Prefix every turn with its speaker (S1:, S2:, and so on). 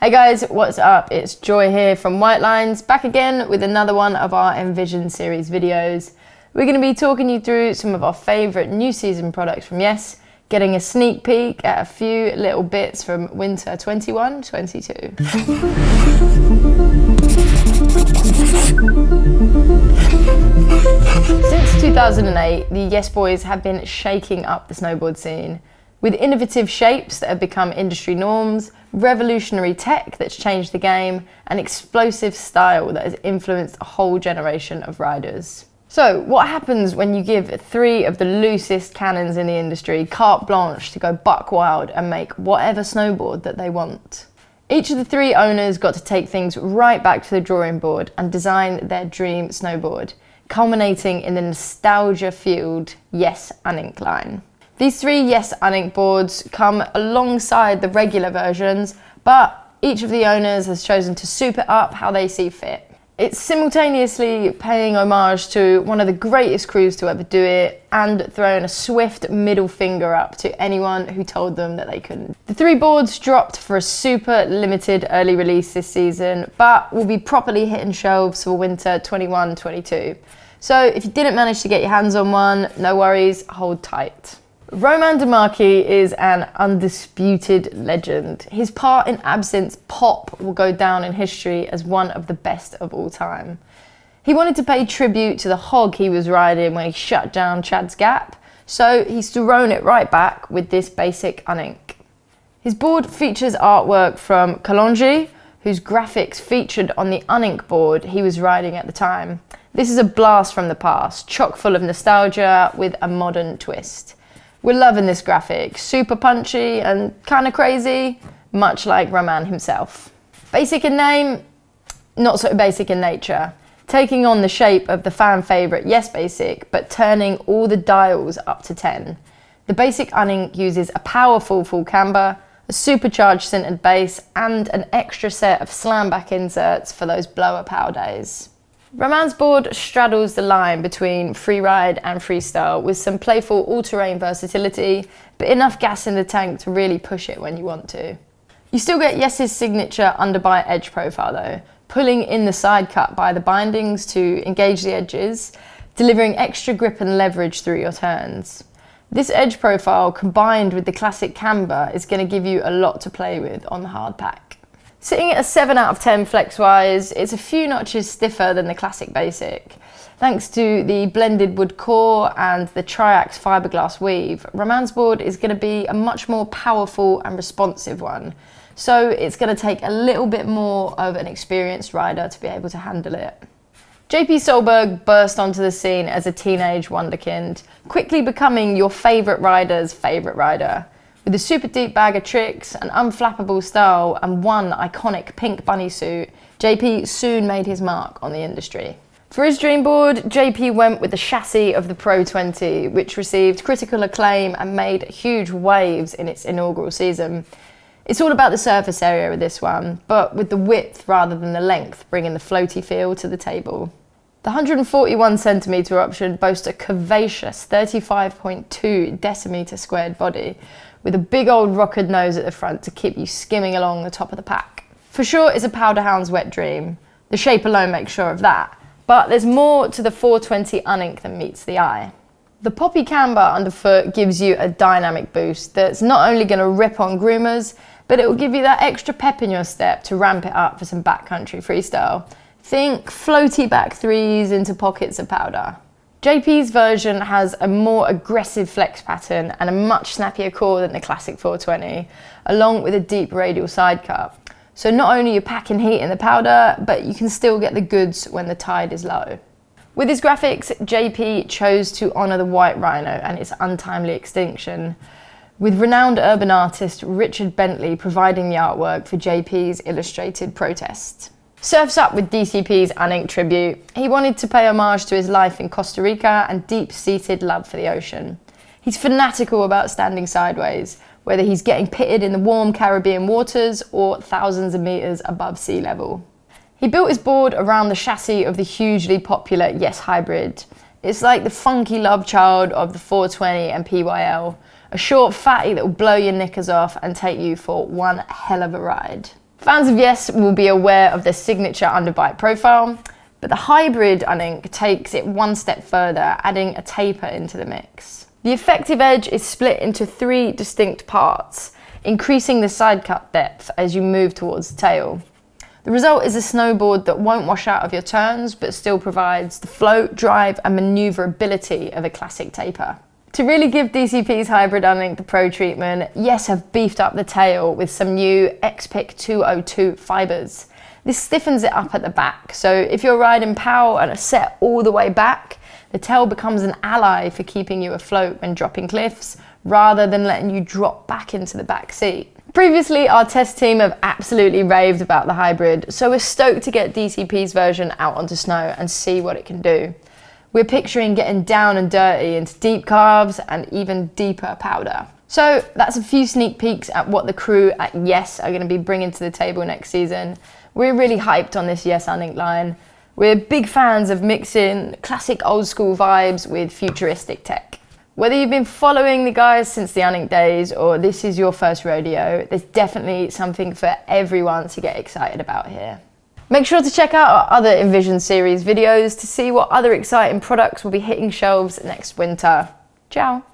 S1: Hey guys, what's up? It's Joy here from Whitelines, back again with another one of our Envision Series videos. We're going to be talking you through some of our favourite new season products from YES, getting a sneak peek at a few little bits from winter 21-22. Since 2008, the YES boys have been shaking up the snowboard scene. With innovative shapes that have become industry norms, revolutionary tech that's changed the game, and explosive style that has influenced a whole generation of riders. So, what happens when you give three of the loosest cannons in the industry carte blanche to go buck wild and make whatever snowboard that they want? Each of the three owners got to take things right back to the drawing board and design their dream snowboard, culminating in the nostalgia-fueled YES Uninc line. These three YES Uninc boards come alongside the regular versions, but each of the owners has chosen to soup it up how they see fit. It's simultaneously paying homage to one of the greatest crews to ever do it and throwing a swift middle finger up to anyone who told them that they couldn't. The three boards dropped for a super limited early release this season, but will be properly hitting shelves for winter 21-22. So if you didn't manage to get your hands on one, no worries, hold tight. Roman Demarchi is an undisputed legend. His part in Absinthe's Pop will go down in history as one of the best of all time. He wanted to pay tribute to the hog he was riding when he shut down Chad's Gap, so he's thrown it right back with this basic Uninc. His board features artwork from Kalonji, whose graphics featured on the Uninc board he was riding at the time. This is a blast from the past, chock full of nostalgia with a modern twist. We're loving this graphic, super punchy and kind of crazy, much like Roman himself. Basic in name, not so basic in nature, taking on the shape of the fan favourite YES Basic, but turning all the dials up to 10. The Basic Uninc uses a powerful full camber, a supercharged sintered base, and an extra set of slam back inserts for those blower power days. Roman's board straddles the line between freeride and freestyle with some playful all-terrain versatility, but enough gas in the tank to really push it when you want to. You still get YES's signature underbite edge profile though, pulling in the side cut by the bindings to engage the edges, delivering extra grip and leverage through your turns. This edge profile combined with the classic camber is going to give you a lot to play with on the hard pack. Sitting at a 7 out of 10 flex-wise, it's a few notches stiffer than the classic Basic. Thanks to the blended wood core and the Triax fiberglass weave, Roman's board is going to be a much more powerful and responsive one. So it's going to take a little bit more of an experienced rider to be able to handle it. JP Solberg burst onto the scene as a teenage wonderkind, quickly becoming your favourite rider's favourite rider. With a super deep bag of tricks, an unflappable style, and one iconic pink bunny suit, JP soon made his mark on the industry. For his dream board, JP went with the chassis of the Pro 20, which received critical acclaim and made huge waves in its inaugural season. It's all about the surface area with this one, but with the width rather than the length, bringing the floaty feel to the table. The 141cm option boasts a curvaceous 35.2 decimeter squared body, with a big old rockered nose at the front to keep you skimming along the top of the pack. For sure, it's a Powderhound's wet dream. The shape alone makes sure of that. But there's more to the 420 Uninc than meets the eye. The poppy camber underfoot gives you a dynamic boost that's not only going to rip on groomers, but it will give you that extra pep in your step to ramp it up for some backcountry freestyle. Think floaty back threes into pockets of powder. JP's version has a more aggressive flex pattern and a much snappier core than the classic 420, along with a deep radial side cut. So not only are you packing heat in the powder, but you can still get the goods when the tide is low. With his graphics, JP chose to honour the white rhino and its untimely extinction, with renowned urban artist Richard Bentley providing the artwork for JP's illustrated protest. Surfs up with DCP's Uninc tribute. He wanted to pay homage to his life in Costa Rica and deep-seated love for the ocean. He's fanatical about standing sideways, whether he's getting pitted in the warm Caribbean waters or thousands of meters above sea level. He built his board around the chassis of the hugely popular YES Hybrid. It's like the funky love child of the 420 and PYL, a short fatty that will blow your knickers off and take you for one hell of a ride. Fans of Yes will be aware of the signature underbite profile, but the hybrid Uninc takes it one step further, adding a taper into the mix. The effective edge is split into 3 distinct parts, increasing the side cut depth as you move towards the tail. The result is a snowboard that won't wash out of your turns, but still provides the float, drive and maneuverability of a classic taper. To really give DCP's hybrid Uninc the pro treatment, Yes have beefed up the tail with some new XPIC 202 fibres. This stiffens it up at the back, so if you're riding POW and are set all the way back, the tail becomes an ally for keeping you afloat when dropping cliffs, rather than letting you drop back into the back seat. Previously, our test team have absolutely raved about the hybrid, so we're stoked to get DCP's version out onto snow and see what it can do. We're picturing getting down and dirty into deep carves and even deeper powder. So that's a few sneak peeks at what the crew at Yes are going to be bringing to the table next season. We're really hyped on this Yes Uninc line. We're big fans of mixing classic old school vibes with futuristic tech. Whether you've been following the guys since the Uninc days or this is your first rodeo, there's definitely something for everyone to get excited about here. Make sure to check out our other Envision Series videos to see what other exciting products will be hitting shelves next winter. Ciao!